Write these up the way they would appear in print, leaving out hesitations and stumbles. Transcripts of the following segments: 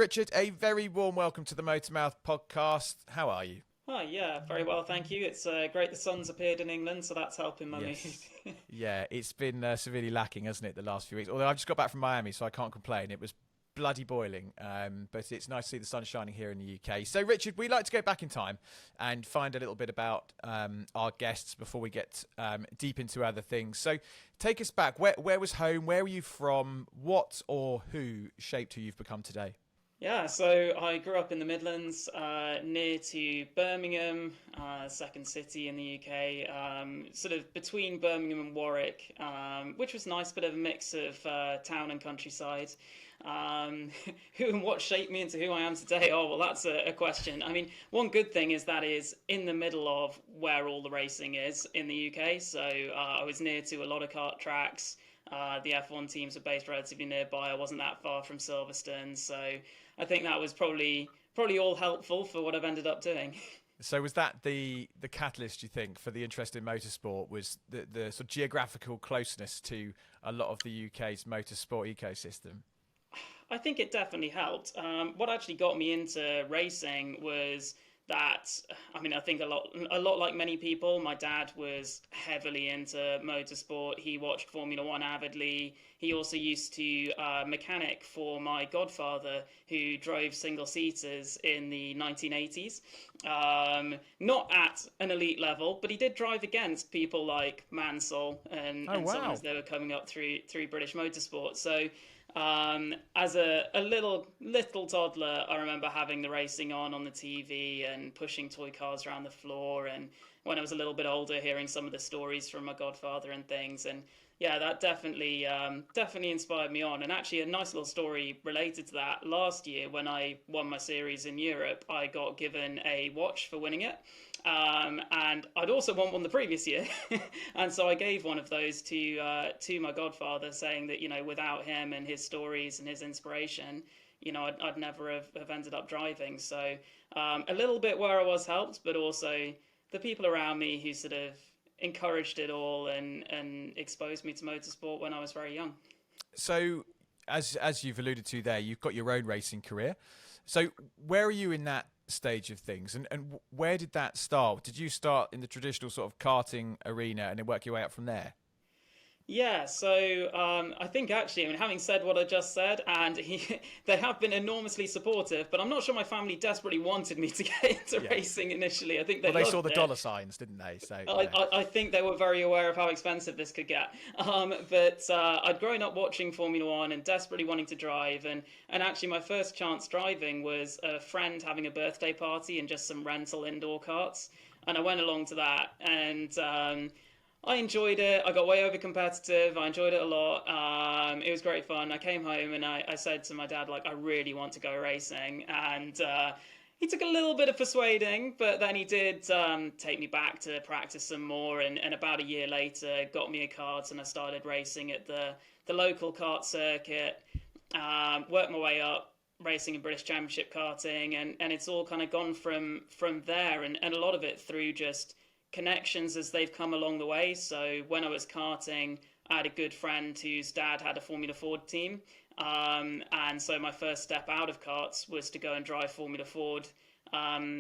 Richard, a very warm welcome to the MotorMouth podcast. How are you? Hi, yeah, very well, thank you. It's great the sun's appeared in England, so that's helping my mood. Yes. Yeah, it's been severely lacking, hasn't it, the last few weeks? Although I've just got back from Miami, so I can't complain. It was bloody boiling, but it's nice to see the sun shining here in the UK. So, Richard, we like to go back in time and find a little bit about our guests before we get deep into other things. So, take us back. Where was home? Where were you from? What or who shaped who you've become today? Yeah, so I grew up in the Midlands, near to Birmingham, second city in the UK, sort of between Birmingham and Warwick, which was nice, bit of a mix of town and countryside. Who and what shaped me into who I am today? Oh, well, that's a question. I mean, one good thing is that is in the middle of where all the racing is in the UK. So I was near to a lot of kart tracks. The F1 teams are based relatively nearby. I wasn't that far from Silverstone, so I think that was probably all helpful for what I've ended up doing. So was that the catalyst, you think, for the interest in motorsport? Was the sort of geographical closeness to a lot of the UK's motorsport ecosystem? I think it definitely helped. What actually got me into racing was that, I mean, I think a lot like many people, my dad was heavily into motorsport. He watched Formula One avidly. He also used to mechanic for my godfather, who drove single seaters in the 1980s. Not at an elite level, but he did drive against people like Mansell and, Oh, and so on wow. as they were coming up through British motorsport. So as a little toddler, I remember having the racing on the TV and pushing toy cars around the floor. And when I was a little bit older, hearing some of the stories from my godfather and things. And yeah, that definitely inspired me on. And actually, a nice little story related to that. Last year, when I won my series in Europe, I got given a watch for winning it. And I'd also won one the previous year, and so I gave one of those to my godfather, saying that without him and his stories and his inspiration, I'd never have ended up driving. So a little bit where I was helped, but also the people around me who sort of encouraged it all and exposed me to motorsport when I was very young. So, as you've alluded to there, you've got your own racing career. So, where are you in that stage of things, and where did that start? Did you start in the traditional sort of karting arena and then work your way up from there? Yeah, so I think actually, I mean, having said what I just said, and they have been enormously supportive, but I'm not sure my family desperately wanted me to get into Yeah. racing initially. I think they Well, they saw loved the it. dollar signs, didn't they? So, I, yeah. I, I think they were very aware of how expensive this could get. But I'd grown up watching Formula One and desperately wanting to drive. And actually, my first chance driving was a friend having a birthday party and just some rental indoor karts. And I went along to that. And I enjoyed it. I got way over competitive. I enjoyed it a lot. It was great fun. I came home and I said to my dad, like, I really want to go racing. And he took a little bit of persuading, but then he did take me back to practice some more. And about a year later, got me a kart and I started racing at the local kart circuit. Worked my way up, racing in British Championship karting, and it's all kind of gone from there. And a lot of it through just connections as they've come along the way. So when I was karting, I had a good friend whose dad had a Formula Ford team. And so my first step out of karts was to go and drive Formula Ford.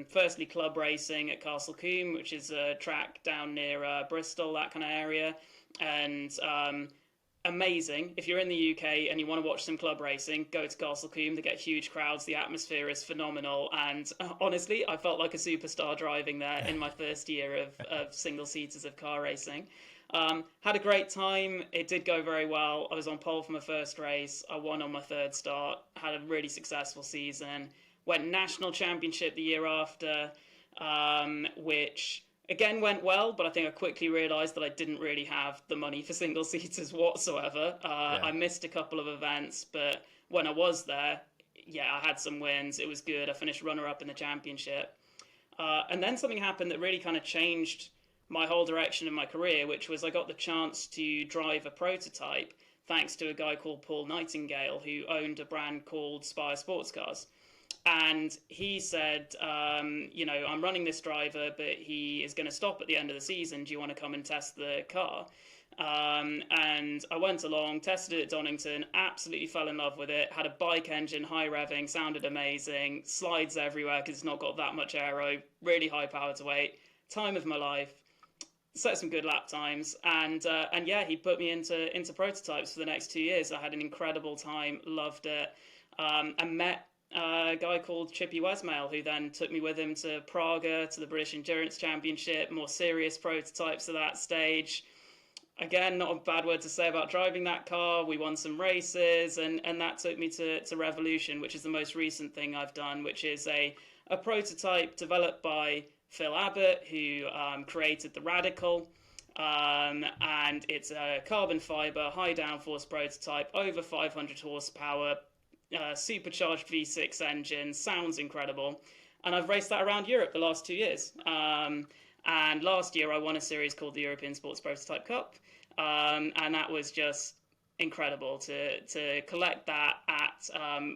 Firstly, club racing at Castle Combe, which is a track down near Bristol, that kind of area. And amazing. If you're in the UK and you want to watch some club racing, go to Castle Combe. They get huge crowds. The atmosphere is phenomenal. And honestly, I felt like a superstar driving there in my first year of single seaters of car racing. Had a great time. It did go very well. I was on pole for my first race. I won on my third start. Had a really successful season. Went national championship the year after, which again went well, but I think I quickly realised that I didn't really have the money for single seaters whatsoever. Yeah. I missed a couple of events, but when I was there, yeah, I had some wins. It was good. I finished runner-up in the championship. And then something happened that really kind of changed my whole direction in my career, which was I got the chance to drive a prototype thanks to a guy called Paul Nightingale, who owned a brand called Spire Sports Cars. And he said, I'm running this driver, but he is going to stop at the end of the season. Do you want to come and test the car? And I went along, tested it at Donington, absolutely fell in love with it. Had a bike engine, high revving, sounded amazing, slides everywhere because it's not got that much aero, really high power to weight. Time of my life. Set some good lap times, and yeah, he put me into prototypes for the next 2 years. I had an incredible time, loved it, and met a guy called Chippy Wesmail, who then took me with him to Praga, to the British Endurance Championship, more serious prototypes at that stage. Again, not a bad word to say about driving that car. We won some races, and that took me to Revolution, which is the most recent thing I've done, which is a prototype developed by Phil Abbott, who created the Radical. And it's a carbon fiber, high downforce prototype, over 500 horsepower, supercharged V6 engine, sounds incredible. And I've raced that around Europe the last 2 years. And last year I won a series called the European Sports Prototype Cup. And that was just incredible to collect that at,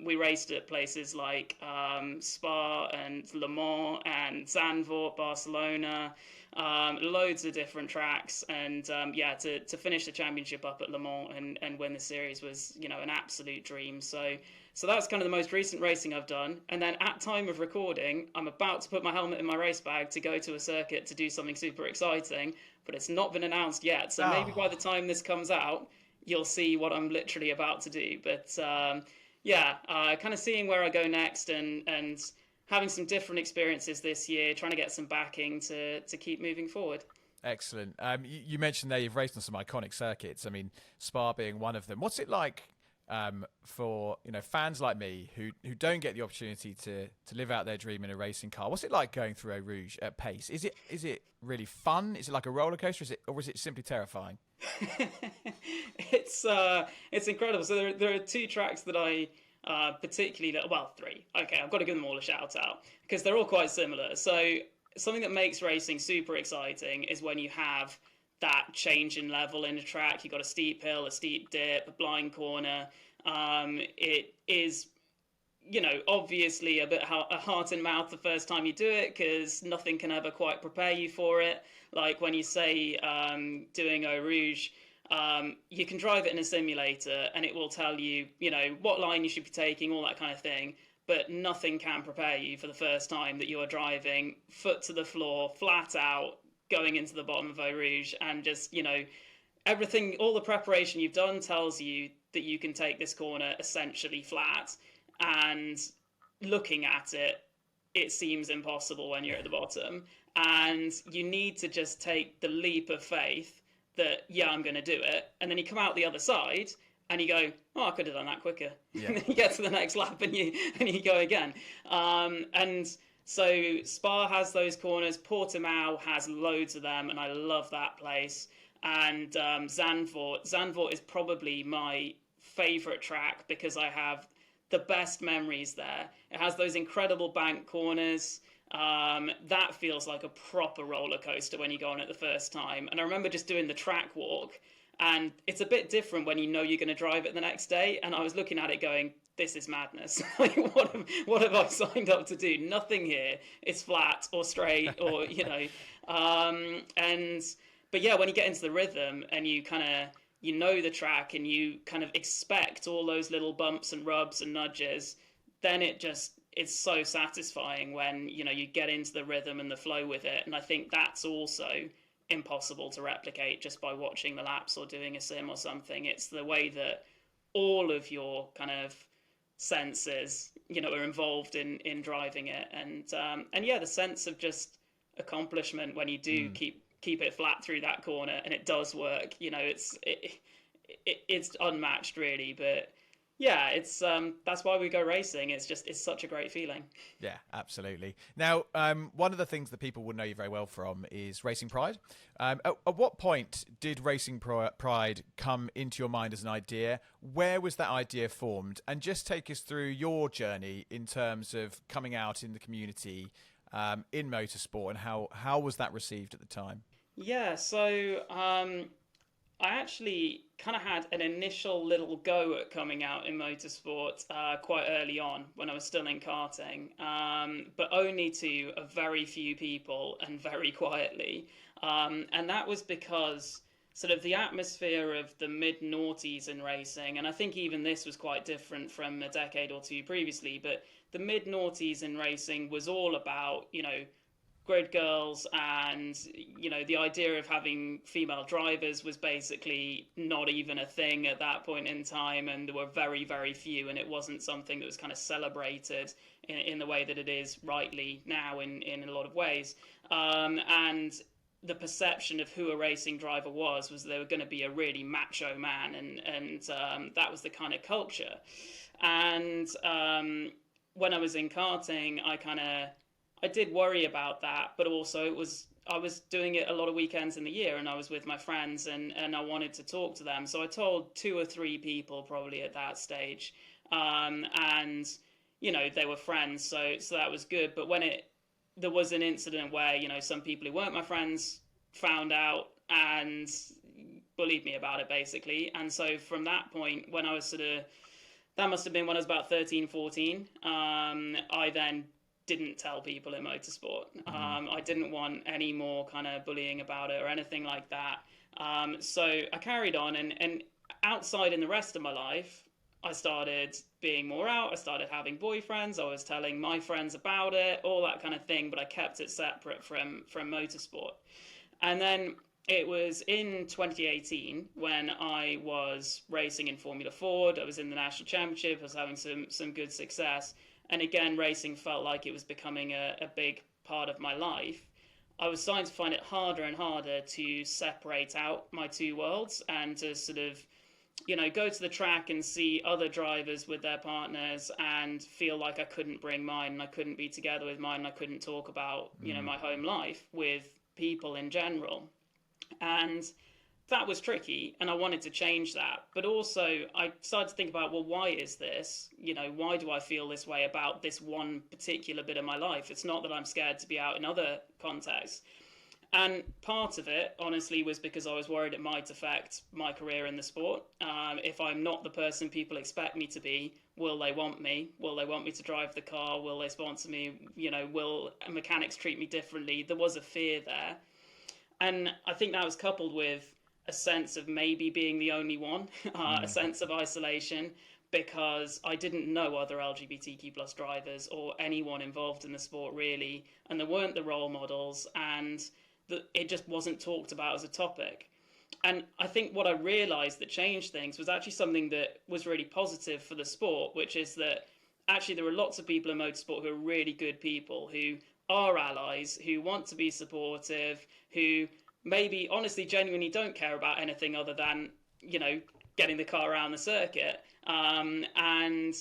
we raced at places like Spa and Le Mans and Zandvoort, Barcelona, loads of different tracks. And yeah, to finish the championship up at Le Mans and win the series was, you know, an absolute dream. So that's kind of the most recent racing I've done. And then at time of recording, I'm about to put my helmet in my race bag to go to a circuit to do something super exciting, but it's not been announced yet. So maybe by the time this comes out, you'll see what I'm literally about to do. But yeah, kind of seeing where I go next and having some different experiences this year, trying to get some backing to keep moving forward. Excellent. You mentioned there you've raced on some iconic circuits. I mean, Spa being one of them. What's it like for, you know, fans like me who don't get the opportunity to live out their dream in a racing car? What's it like going through Eau Rouge at pace? Is it really fun? Is it like a roller coaster? Or is it simply terrifying? It's incredible. So there are two tracks that I particularly, well, three. Okay, I've got to give them all a shout out because they're all quite similar. So something that makes racing super exciting is when you have that change in level in a track. You've got a steep hill, a steep dip, a blind corner. It is, you know, obviously a bit a heart in mouth the first time you do it because nothing can ever quite prepare you for it. Like when you say doing Eau Rouge, you can drive it in a simulator and it will tell you, you know, what line you should be taking, all that kind of thing. But nothing can prepare you for the first time that you are driving foot to the floor, flat out, going into the bottom of Eau Rouge, and just, you know, everything, all the preparation you've done tells you that you can take this corner essentially flat, and looking at it, it seems impossible when you're at the bottom, and you need to just take the leap of faith that, yeah, I'm going to do it, and then you come out the other side and you go, oh, I could have done that quicker. Yeah. And then you get to the next lap and you go again. And so Spa has those corners, Portimao has loads of them, and I love that place. And Zandvoort is probably my favourite track because I have the best memories there. It has those incredible bank corners. That feels like a proper roller coaster when you go on it the first time. And I remember just doing the track walk, and it's a bit different when you know you're going to drive it the next day. And I was looking at it going, this is madness. Like, what have I signed up to do? Nothing here is flat or straight or, you know. But yeah, when you get into the rhythm and you kind of, you know the track and you kind of expect all those little bumps and rubs and nudges, then it's so satisfying when, you know, you get into the rhythm and the flow with it. And I think that's also impossible to replicate just by watching the laps or doing a sim or something. It's the way that all of your kind of senses, you know, are involved in driving it, and yeah, the sense of just accomplishment when you do keep it flat through that corner and it does work. You know, it's unmatched really. But yeah, it's that's why we go racing. It's such a great feeling. Yeah, absolutely. Now, one of the things that people will know you very well from is Racing Pride. At what point did Racing Pride come into your mind as an idea? Where was that idea formed? And just take us through your journey in terms of coming out in the community in motorsport, and how was that received at the time? Yeah, so I actually kind of had an initial little go at coming out in motorsport quite early on when I was still in karting, but only to a very few people and very quietly. And that was because sort of the atmosphere of the mid-noughties in racing, and I think even this was quite different from a decade or two previously, but the mid-noughties in racing was all about, grid girls, and the idea of having female drivers was basically not even a thing at that point in time, and there were very, very few, and it wasn't something that was kind of celebrated in the way that it is rightly now in a lot of ways. And the perception of who a racing driver was they were going to be a really macho man, and that was the kind of culture. And when I was in karting, I did worry about that, but also I was doing it a lot of weekends in the year, and I was with my friends, and I wanted to talk to them. So I told 2 or 3 people probably at that stage, and they were friends, so that was good. But when there was an incident where some people who weren't my friends found out and bullied me about it basically, and so from that point, when I was that must have been when I was about 13, 14, I then didn't tell people in motorsport. I didn't want any more kind of bullying about it or anything like that. So I carried on, and outside in the rest of my life, I started being more out. I started having boyfriends. I was telling my friends about it, all that kind of thing, but I kept it separate from motorsport. And then it was in 2018 when I was racing in Formula Ford. I was in the national championship. I was having some good success. And again, racing felt like it was becoming a big part of my life. I was starting to find it harder and harder to separate out my 2 worlds, and to sort of, go to the track and see other drivers with their partners and feel like I couldn't bring mine, and I couldn't be together with mine, and I couldn't talk about, my home life with people in general. And that was tricky, and I wanted to change that. But also I started to think about, well, why is this? Why do I feel this way about this one particular bit of my life? It's not that I'm scared to be out in other contexts. And part of it, honestly, was because I was worried it might affect my career in the sport. If I'm not the person people expect me to be, will they want me? Will they want me to drive the car? Will they sponsor me? Will mechanics treat me differently? There was a fear there. And I think that was coupled with a sense of maybe being the only one, a sense of isolation, because I didn't know other LGBTQ plus drivers or anyone involved in the sport really, and there weren't the role models, and it just wasn't talked about as a topic. And I think what I realized that changed things was actually something that was really positive for the sport, which is that actually there are lots of people in motorsport who are really good people, who are allies, who want to be supportive, who maybe honestly genuinely don't care about anything other than getting the car around the circuit, and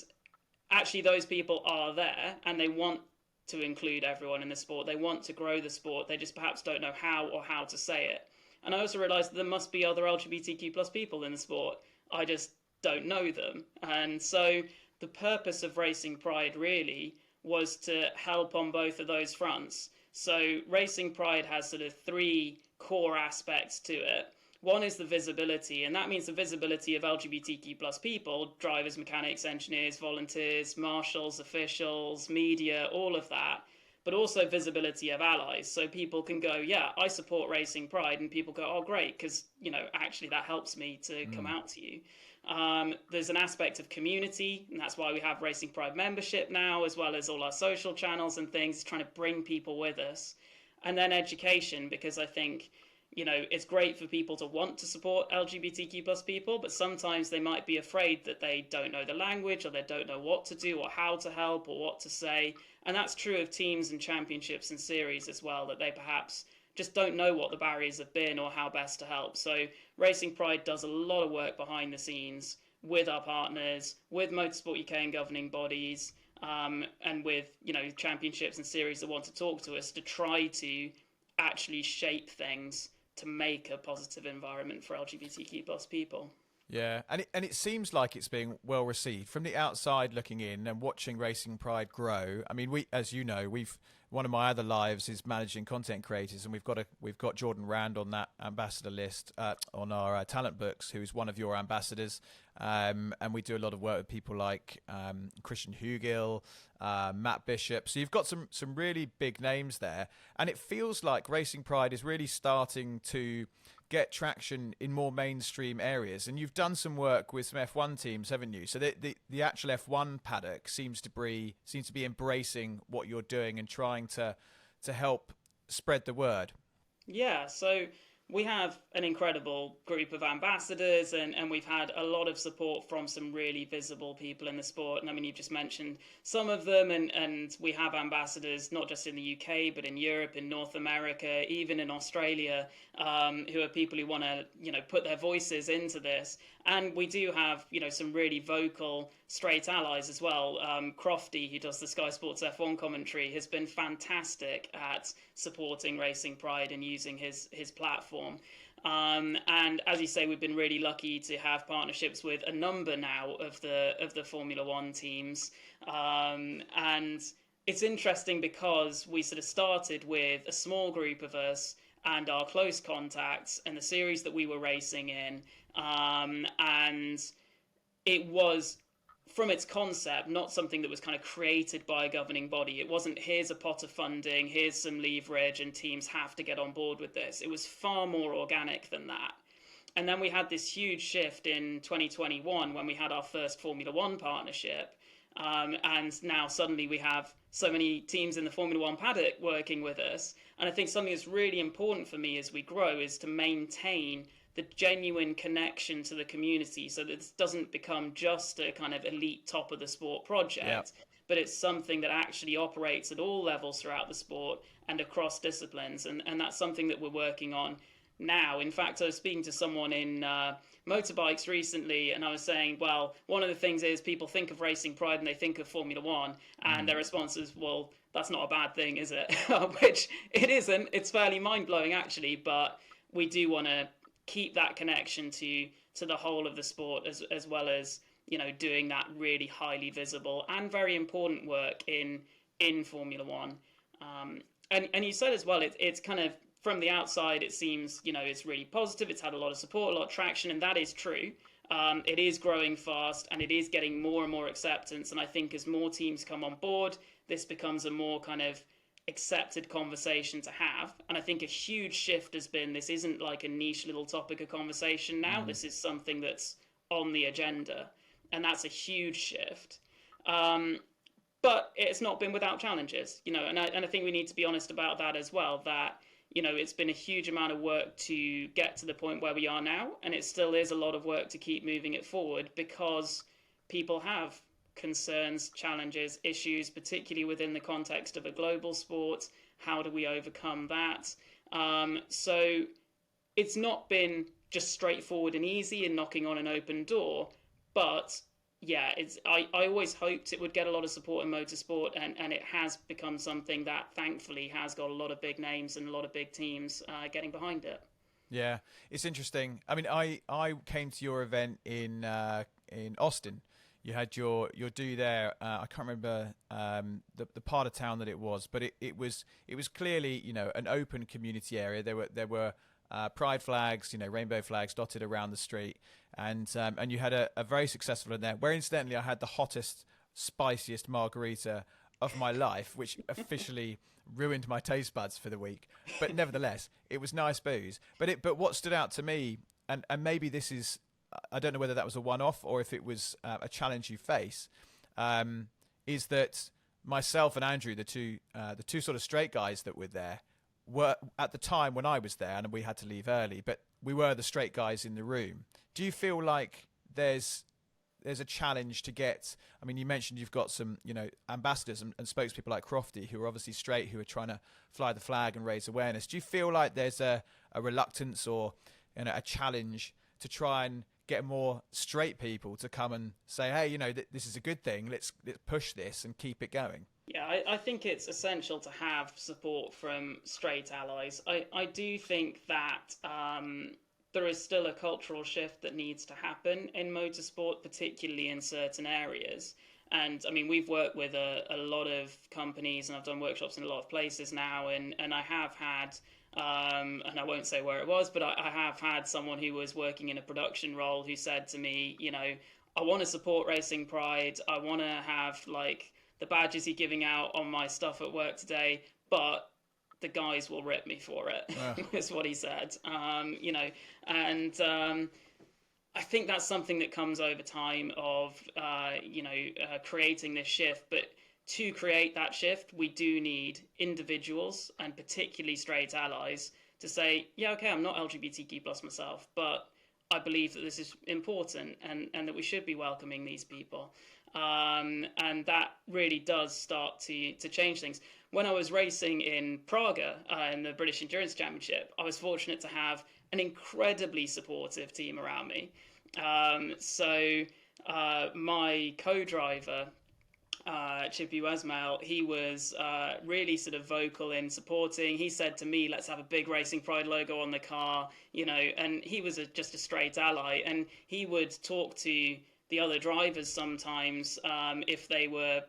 actually those people are there, and they want to include everyone in the sport. They want to grow the sport. They just perhaps don't know how or how to say it. And I also realized that there must be other LGBTQ plus people in the sport. I just don't know them. And so the purpose of Racing Pride really was to help on both of those fronts. So Racing Pride has sort of 3 core aspects to it. One is the visibility, and that means the visibility of LGBTQ plus people, drivers, mechanics, engineers, volunteers, marshals, officials, media, all of that, but also visibility of allies. So people can go, yeah, I support Racing Pride, and people go, oh, great, because, actually that helps me to come out to you. There's an aspect of community, and that's why we have Racing Pride membership now, as well as all our social channels and things, trying to bring people with us. And then education, because I think, it's great for people to want to support LGBTQ plus people, but sometimes they might be afraid that they don't know the language, or they don't know what to do or how to help or what to say. And that's true of teams and championships and series as well, that they perhaps just don't know what the barriers have been or how best to help. So Racing Pride does a lot of work behind the scenes with our partners, with Motorsport UK and governing bodies, and with championships and series that want to talk to us, to try to actually shape things to make a positive environment for LGBTQ plus people. Yeah, and it seems like it's being well received from the outside looking in and watching Racing Pride grow. I mean, one of my other lives is managing content creators, and we've got Jordan Rand on that ambassador list on our talent books, who's one of your ambassadors, and we do a lot of work with people like Christian Hugill, Matt Bishop. So you've got some really big names there, and it feels like Racing Pride is really starting to get traction in more mainstream areas. And you've done some work with some F1 teams, haven't you? So the actual F1 paddock seems to be embracing what you're doing and trying to help spread the word. Yeah, so we have an incredible group of ambassadors, and we've had a lot of support from some really visible people in the sport. And I mean, you've just mentioned some of them, and we have ambassadors not just in the UK, but in Europe, in North America, even in Australia, who are people who want to, put their voices into this. And we do have, some really vocal straight allies as well. Crofty, who does the Sky Sports F1 commentary, has been fantastic at supporting Racing Pride and using his platform. And as you say, we've been really lucky to have partnerships with a number now of the Formula One teams. And it's interesting because we sort of started with a small group of us and our close contacts and the series that we were racing in. And it was, from its concept, not something that was kind of created by a governing body. It wasn't, here's a pot of funding, here's some leverage, and teams have to get on board with this. It was far more organic than that. And then we had this huge shift in 2021 when we had our first Formula One partnership. And now suddenly we have so many teams in the Formula One paddock working with us. And I think something that's really important for me as we grow is to maintain the genuine connection to the community, so that this doesn't become just a kind of elite top of the sport project, but it's something that actually operates at all levels throughout the sport and across disciplines. And that's something that we're working on now. In fact, I was speaking to someone in motorbikes recently, and I was saying, well, one of the things is people think of Racing Pride and they think of Formula One, and their response is, well, that's not a bad thing, is it? Which it isn't. It's fairly mind-blowing, actually, but we do want to keep that connection to the whole of the sport, as well as doing that really highly visible and very important work in Formula One. And you said as well, it's kind of, from the outside, it seems it's really positive. It's had a lot of support, a lot of traction, and that is true. It is growing fast, and it is getting more and more acceptance. And I think as more teams come on board, this becomes a more kind of accepted conversation to have. And I think a huge shift has been, this isn't like a niche little topic of conversation now. This is something that's on the agenda, and that's a huge shift. But it's not been without challenges, and I think we need to be honest about that as well, that it's been a huge amount of work to get to the point where we are now, and it still is a lot of work to keep moving it forward, because people have concerns, challenges, issues, particularly within the context of a global sport. How do we overcome that? So it's not been just straightforward and easy and knocking on an open door, but yeah, I always hoped it would get a lot of support in motorsport, and it has become something that thankfully has got a lot of big names and a lot of big teams getting behind it. Yeah, it's interesting. I mean, I came to your event in Austin. You had your do there. I can't remember the part of town that it was, but it was clearly an open community area. There were pride flags, rainbow flags dotted around the street, and you had a very successful event there, where incidentally I had the hottest, spiciest margarita of my life, which officially ruined my taste buds for the week. But nevertheless, it was nice booze. But what stood out to me, and maybe this is, I don't know whether that was a one-off or if it was a challenge you face, is that myself and Andrew, the two sort of straight guys that were there, were at the time when I was there, and we had to leave early, but we were the straight guys in the room. Do you feel like there's a challenge to get? I mean, you mentioned you've got some ambassadors and spokespeople like Crofty, who are obviously straight, who are trying to fly the flag and raise awareness. Do you feel like there's a reluctance or a challenge to try and get more straight people to come and say, hey, this is a good thing, let's push this and keep it going? Yeah, I think it's essential to have support from straight allies. I do think that there is still a cultural shift that needs to happen in motorsport, particularly in certain areas. And I mean, we've worked with a lot of companies, and I've done workshops in a lot of places now, and I have had, and I won't say where it was, but I have had someone who was working in a production role who said to me, I want to support Racing Pride, I want to have like the badges you're giving out on my stuff at work today, but the guys will rip me for it, is what he said. I think that's something that comes over time of, creating this shift. But to create that shift, we do need individuals, and particularly straight allies, to say, yeah, okay, I'm not LGBTQ plus myself, but I believe that this is important, and that we should be welcoming these people. And that really does start to change things. When I was racing in Praga in the British Endurance Championship, I was fortunate to have an incredibly supportive team around me. My co-driver, Chippy Wesmail, he was really sort of vocal in supporting. He said to me, let's have a big Racing Pride logo on the car, and he was just a straight ally, and he would talk to the other drivers sometimes if they were,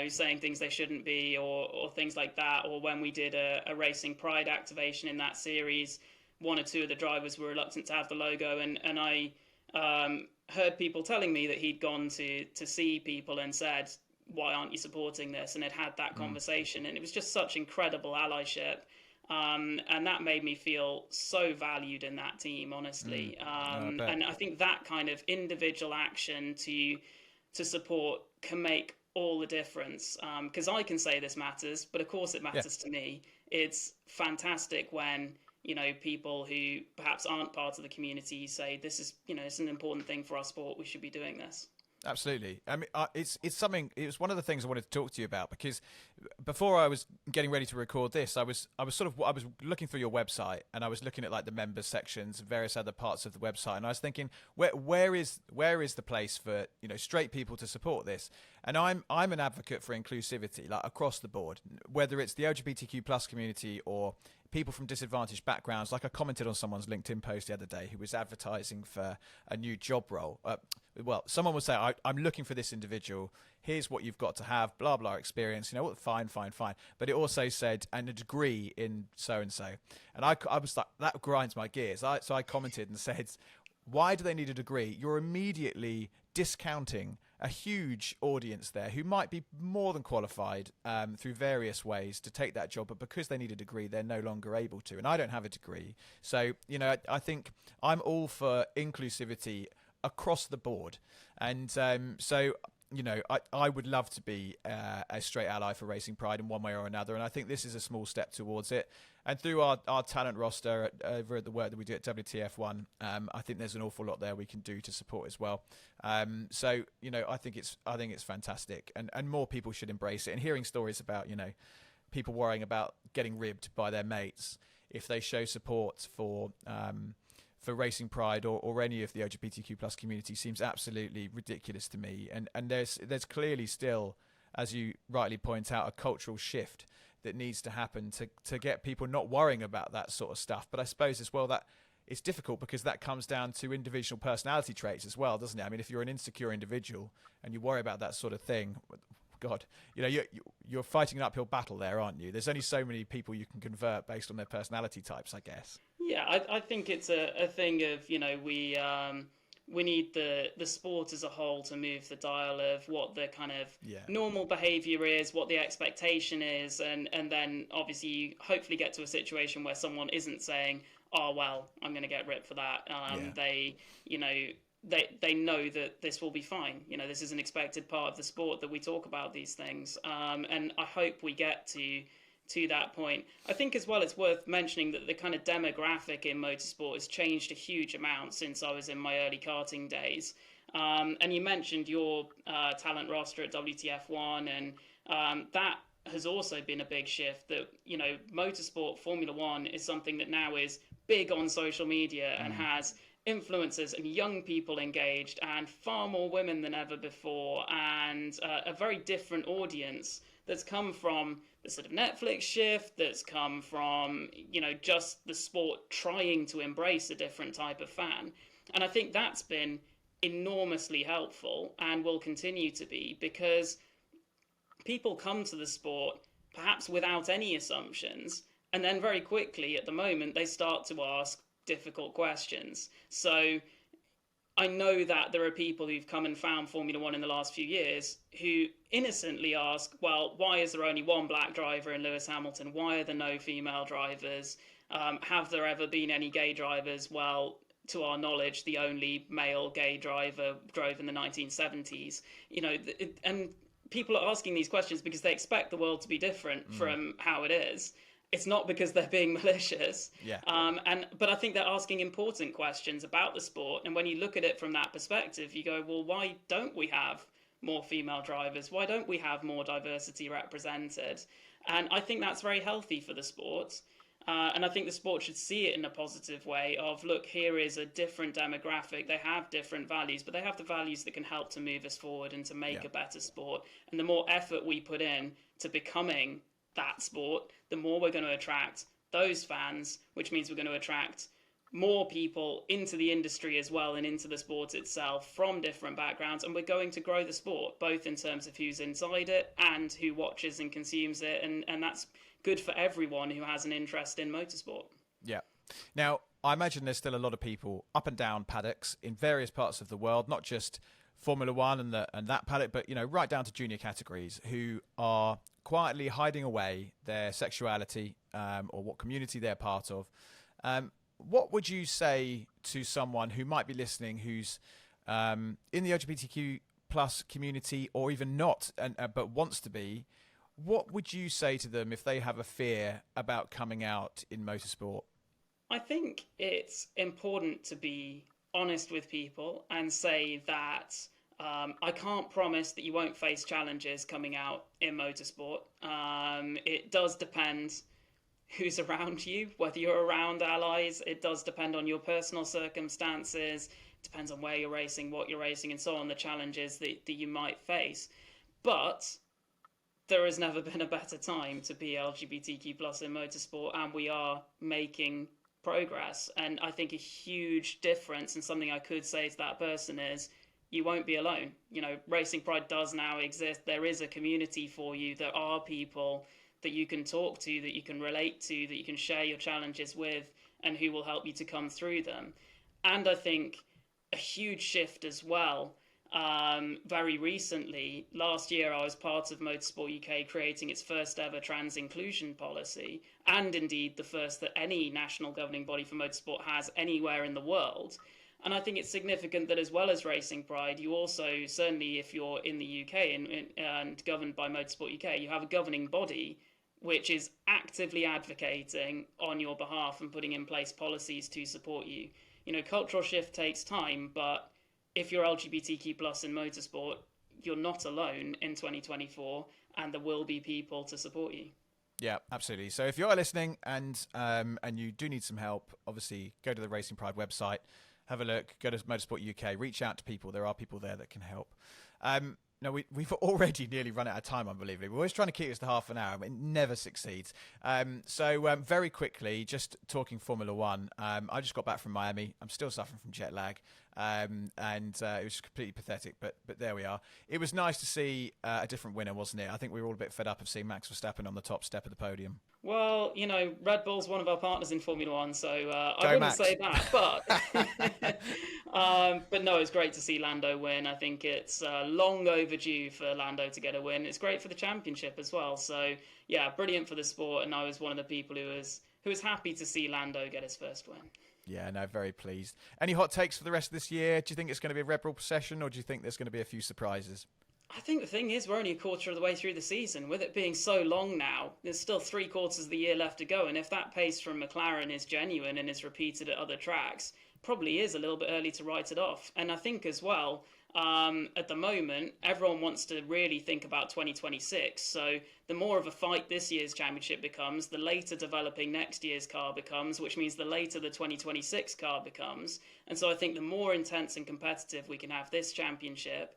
saying things they shouldn't be, or things like that. Or when we did a Racing Pride activation in that series, one or two of the drivers were reluctant to have the logo, and I heard people telling me that he'd gone to see people and said, why aren't you supporting this? And had that conversation, and it was just such incredible allyship. And that made me feel so valued in that team, honestly. And I think that kind of individual action to support can make all the difference. Because I can say this matters, but of course it matters to me. It's fantastic when, people who perhaps aren't part of the community say, this is, it's an important thing for our sport, we should be doing this. Absolutely. I mean, it's something. It was one of the things I wanted to talk to you about, because before I was getting ready to record this, I was looking through your website, and I was looking at like the members sections and various other parts of the website, and I was thinking, where is the place for straight people to support this? And I'm an advocate for inclusivity, like across the board, whether it's the LGBTQ plus community or people from disadvantaged backgrounds. Like I commented on someone's LinkedIn post the other day who was advertising for a new job role. Someone would say, I'm looking for this individual. Here's what you've got to have, blah, blah, experience. Fine. But it also said, and a degree in so-and-so. And I was like, that grinds my gears. So I commented and said, why do they need a degree? You're immediately discounting a huge audience there who might be more than qualified through various ways to take that job, but because they need a degree, they're no longer able to. And I don't have a degree. So, I think I'm all for inclusivity across the board. And I would love to be a straight ally for Racing Pride in one way or another. And I think this is a small step towards it. And through our talent roster over at the work that we do at WTF1, I think there's an awful lot there we can do to support as well. I think it's fantastic, and more people should embrace it. And hearing stories about people worrying about getting ribbed by their mates if they show support for Racing Pride or any of the LGBTQ plus community seems absolutely ridiculous to me. And there's clearly still, as you rightly point out, a cultural shift that needs to happen to get people not worrying about that sort of stuff. But I suppose as well that it's difficult because that comes down to individual personality traits as well, doesn't it? I mean, if you're an insecure individual and you worry about that sort of thing, God, you're fighting an uphill battle there, aren't you? There's only so many people you can convert based on their personality types, I guess. Yeah, I think it's a thing of, we need the sport as a whole to move the dial of what the kind of normal behavior is, what the expectation is, and then obviously you hopefully get to a situation where someone isn't saying, oh, well, I'm going to get ripped for that. They know that this will be fine. This is an expected part of the sport that we talk about these things. And I hope we get to that point. I think as well it's worth mentioning that the kind of demographic in motorsport has changed a huge amount since I was in my early karting days. And you mentioned your talent roster at WTF1, and that has also been a big shift. That motorsport Formula One is something that now is big on social media and has influencers and young people engaged, and far more women than ever before, and a very different audience that's come from the sort of Netflix shift, that's come from just the sport trying to embrace a different type of fan. And I think that's been enormously helpful and will continue to be, because people come to the sport perhaps without any assumptions, and then very quickly at the moment they start to ask difficult questions. So I know that there are people who've come and found Formula One in the last few years who innocently ask, well, why is there only one black driver in Lewis Hamilton? Why are there no female drivers? Have there ever been any gay drivers? Well, to our knowledge, the only male gay driver drove in the 1970s. And people are asking these questions because they expect the world to be different from how it is. It's not because they're being malicious. Yeah. But I think they're asking important questions about the sport. And when you look at it from that perspective, you go, well, why don't we have more female drivers? Why don't we have more diversity represented? And I think that's very healthy for the sport. And I think the sport should see it in a positive way of, look, here is a different demographic. They have different values, but they have the values that can help to move us forward and to make a better sport. And the more effort we put in to becoming that sport, the more we're going to attract those fans, which means we're going to attract more people into the industry as well and into the sport itself from different backgrounds. And we're going to grow the sport, both in terms of who's inside it and who watches and consumes it. And that's good for everyone who has an interest in motorsport. Yeah. Now, I imagine there's still a lot of people up and down paddocks in various parts of the world, not just Formula One and that paddock, but right down to junior categories, who are quietly hiding away their sexuality or what community they're part of. What would you say to someone who might be listening, who's in the LGBTQ plus community, or even not, but wants to be? What would you say to them if they have a fear about coming out in motorsport? I think it's important to be honest with people and say that I can't promise that you won't face challenges coming out in motorsport. It does depend who's around you, whether you're around allies. It does depend on your personal circumstances. It depends on where you're racing, what you're racing, and so on, the challenges that you might face. But there has never been a better time to be LGBTQ plus in motorsport, and we are making progress. And I think a huge difference, and something I could say to that person, is you won't be alone. Racing Pride does now exist. There is a community for you. There are people that you can talk to, that you can relate to, that you can share your challenges with, and who will help you to come through them. And I think a huge shift as well. Very recently, last year, I was part of Motorsport UK creating its first ever trans inclusion policy, and indeed the first that any national governing body for motorsport has anywhere in the world. And I think it's significant that, as well as Racing Pride, you also, certainly if you're in the UK and governed by Motorsport UK, you have a governing body which is actively advocating on your behalf and putting in place policies to support you. Cultural shift takes time, but if you're LGBTQ plus in motorsport, you're not alone in 2024, and there will be people to support you. Yeah, absolutely. So if you're listening and you do need some help, obviously go to the Racing Pride website, have a look, go to Motorsport UK, reach out to people. There are people there that can help. Now, we've already nearly run out of time, unbelievably. We're always trying to keep this to half an hour, but it never succeeds. So very quickly, just talking Formula One, I just got back from Miami. I'm still suffering from jet lag, and it was completely pathetic, but there we are. It was nice to see a different winner, wasn't it? I think we were all a bit fed up of seeing Max Verstappen on the top step of the podium. Well, Red Bull's one of our partners in Formula One, so I wouldn't Max. say that. But no, it's great to see Lando win. I think it's long overdue for Lando to get a win. It's great for the championship as well. So yeah, brilliant for the sport. And I was one of the people who was happy to see Lando get his first win. Yeah, no, very pleased. Any hot takes for the rest of this year? Do you think it's going to be a Red Bull procession, or do you think there's going to be a few surprises? I think the thing is, we're only a quarter of the way through the season. With it being so long now, there's still 3/4 of the year left to go. And if that pace from McLaren is genuine and is repeated at other tracks, probably is a little bit early to write it off. And I think as well, at the moment, everyone wants to really think about 2026. So the more of a fight this year's championship becomes, the later developing next year's car becomes, which means the later the 2026 car becomes. And so I think the more intense and competitive we can have this championship,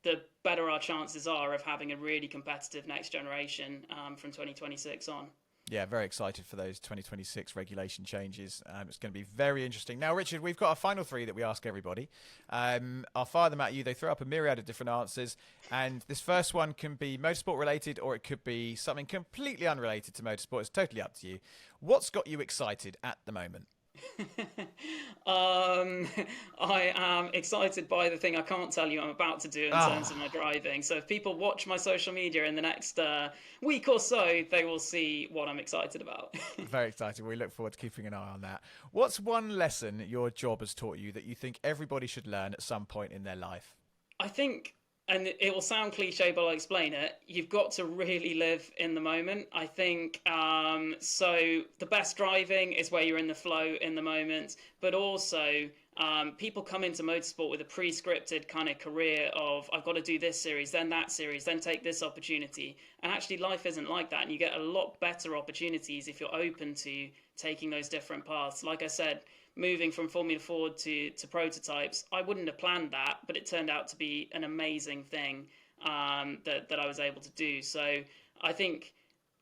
the better our chances are of having a really competitive next generation from 2026 on. Yeah, very excited for those 2026 regulation changes. It's going to be very interesting. Now, Richard, we've got our final three that we ask everybody. I'll fire them at you. They throw up a myriad of different answers. And this first one can be motorsport related, or it could be something completely unrelated to motorsport. It's totally up to you. What's got you excited at the moment? I am excited by the thing I can't tell you I'm about to do in terms of my driving. So if people watch my social media in the next week or so, they will see what I'm excited about. Very exciting. We look forward to keeping an eye on that. What's one lesson your job has taught you that you think everybody should learn at some point in their life? I think, and it will sound cliche, but I'll explain it. You've got to really live in the moment. I think so. The best driving is where you're in the flow in the moment, but also people come into motorsport with a pre-scripted kind of career of I've got to do this series, then that series, then take this opportunity. And actually, life isn't like that, and you get a lot better opportunities if you're open to taking those different paths. Like I said, moving from Formula Ford to prototypes, I wouldn't have planned that, but it turned out to be an amazing thing that I was able to do. So I think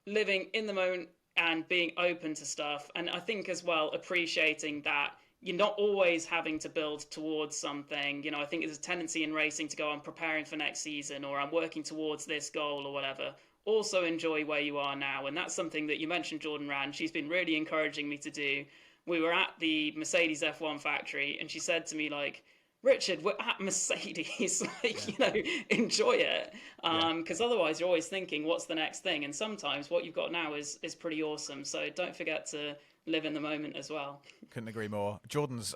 living in the moment and being open to stuff, and I think as well appreciating that you're not always having to build towards something. I think there's a tendency in racing to go, I'm preparing for next season, or I'm working towards this goal or whatever. Also enjoy where you are now. And that's something that you mentioned, Jordan Rand. She's been really encouraging me to do. We were at the Mercedes F1 factory, and she said to me, like, Richard, we're at Mercedes, enjoy it. Because otherwise you're always thinking, what's the next thing? And sometimes what you've got now is pretty awesome. So don't forget to live in the moment as well. Couldn't agree more. Jordan's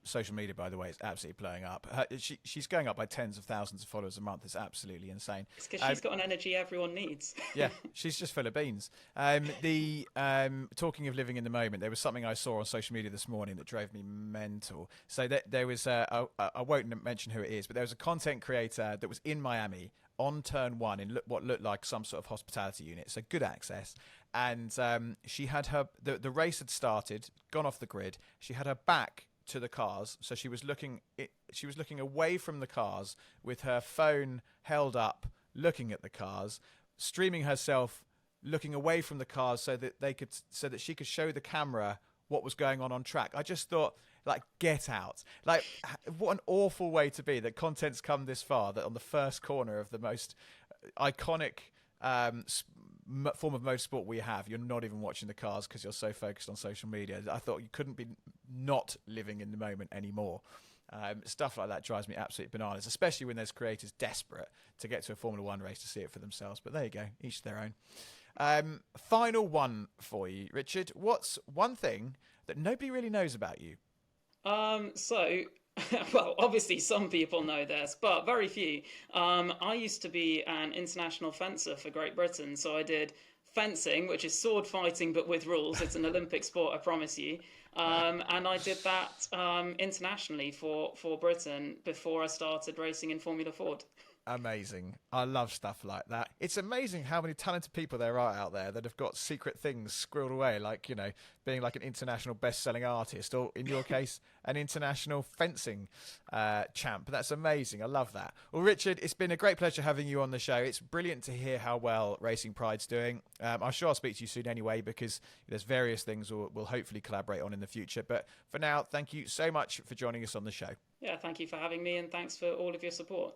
social media, by the way, is absolutely blowing up. She's going up by tens of thousands of followers a month. It's absolutely insane. It's because she's got an energy everyone needs. Yeah, she's just full of beans. Talking of living in the moment, there was something I saw on social media this morning that drove me mental. So there was, I won't mention who it is, but there was a content creator that was in Miami on turn one in what looked like some sort of hospitality unit, so good access. And she had the race had started, gone off the grid. She had her back to the cars, so she was looking away from the cars with her phone held up, looking at the cars, streaming herself, looking away from the cars so that she could show the camera what was going on track. I just thought, like, get out. Like, what an awful way to be that content's come this far, that on the first corner of the most iconic form of motorsport we have, you're not even watching the cars because you're so focused on social media. I thought you couldn't be not living in the moment anymore. Stuff like that drives me absolutely bananas, especially when there's creators desperate to get to a Formula One race to see it for themselves. But there you go, each their own. Final one for you, Richard. What's one thing that nobody really knows about you? Well, obviously some people know this, but very few. I used to be an international fencer for Great Britain, so I did fencing, which is sword fighting but with rules. It's an Olympic sport, I promise you. And I did that internationally for Britain before I started racing in Formula Ford. Amazing. I love stuff like that. It's amazing how many talented people there are out there that have got secret things squirreled away, like, being like an international best-selling artist, or in your case, an international fencing champ. That's amazing. I love that. Well, Richard, it's been a great pleasure having you on the show. It's brilliant to hear how well Racing Pride's doing. I'm sure I'll speak to you soon anyway, because there's various things we'll hopefully collaborate on in the future. But for now, thank you so much for joining us on the show. Yeah, thank you for having me, and thanks for all of your support.